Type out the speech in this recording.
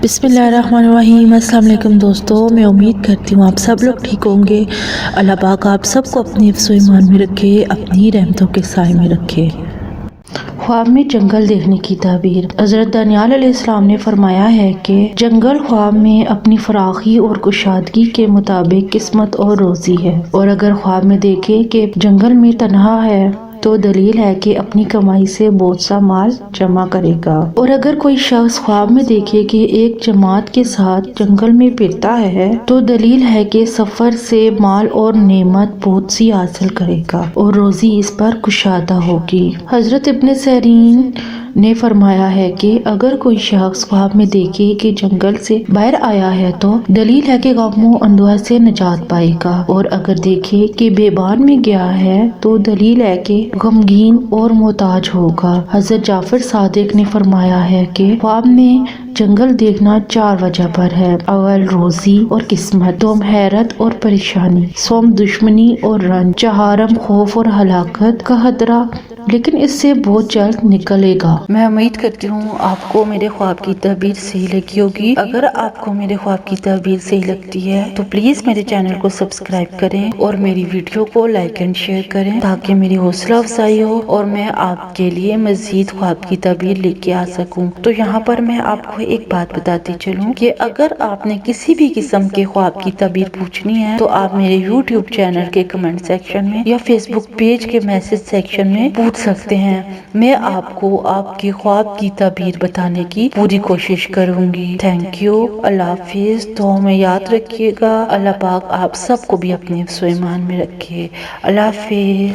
बिस्मिल्लाहिर्रहमानिर्रहीम। अस्सलाम वालेकुम दोस्तों, मैं उम्मीद करती हूँ आप सब लोग ठीक होंगे। अल्लाह पाक आप सबको अपनी हिफ्ज़ व ईमान में रखे, अपनी रहमतों के साए में रखे। ख्वाब में जंगल देखने की ताबीर। हज़रत दानियाल अलैहिस्सलाम ने फरमाया है कि जंगल ख्वाब में अपनी फराखी और कुशादगी के मुताबिक किस्मत और रोज़ी है, और अगर ख्वाब में देखे कि जंगल में तन्हा है तो दलील है कि अपनी कमाई से बहुत सा माल जमा करेगा। और अगर कोई शख्स ख्वाब में देखे कि एक जमात के साथ जंगल में फिरता है तो दलील है कि सफर से माल और नेमत बहुत सी हासिल करेगा और रोजी इस पर कुशादा होगी। हजरत इब्न सीरीन ने फरमाया है कि अगर कोई शख्स ख्वाब में देखे कि जंगल से बाहर आया है तो दलील है कि गमो अंधुआ से निजात पाएगा, और अगर देखे कि बेबान में गया है तो दलील है कि गमगीन और मोहताज होगा। हजरत जाफर सादिक ने फरमाया है कि ख्वाब में जंगल देखना 4 वजह पर है। अव्वल रोजी और किस्मत, दोम हैरत और परेशानी, सोम दुश्मनी और रंज, चहारम खौफ और हलाकत का खतरा, लेकिन इससे बहुत जल्द निकलेगा। मैं उम्मीद करती हूँ आपको मेरे ख्वाब की ताबीर सही लगी होगी। अगर आपको मेरे ख्वाब की ताबीर सही लगती है तो प्लीज मेरे चैनल को सब्सक्राइब करें और मेरी वीडियो को लाइक एंड शेयर करें ताकि मेरी हौसला अफजाई हो और मैं आपके लिए मजीद ख्वाब की ताबीर लेके आ सकूं। तो यहाँ पर मैं आपको एक बात बताती चलूं कि अगर आपने किसी भी किस्म के ख्वाब की ताबीर पूछनी है तो आप मेरे YouTube चैनल के कमेंट सेक्शन में या फेसबुक पेज के मैसेज सेक्शन में पूछ सकते हैं। मैं आपको आपके ख्वाब की ताबीर बताने की पूरी कोशिश करूंगी। Thank you. अल्लाह हाफिज। तो हमें याद रखिएगा। अल्लाह पाक आप सबको भी अपने हिफ्ज़ व ईमान में रखे। अल्लाह हाफिज।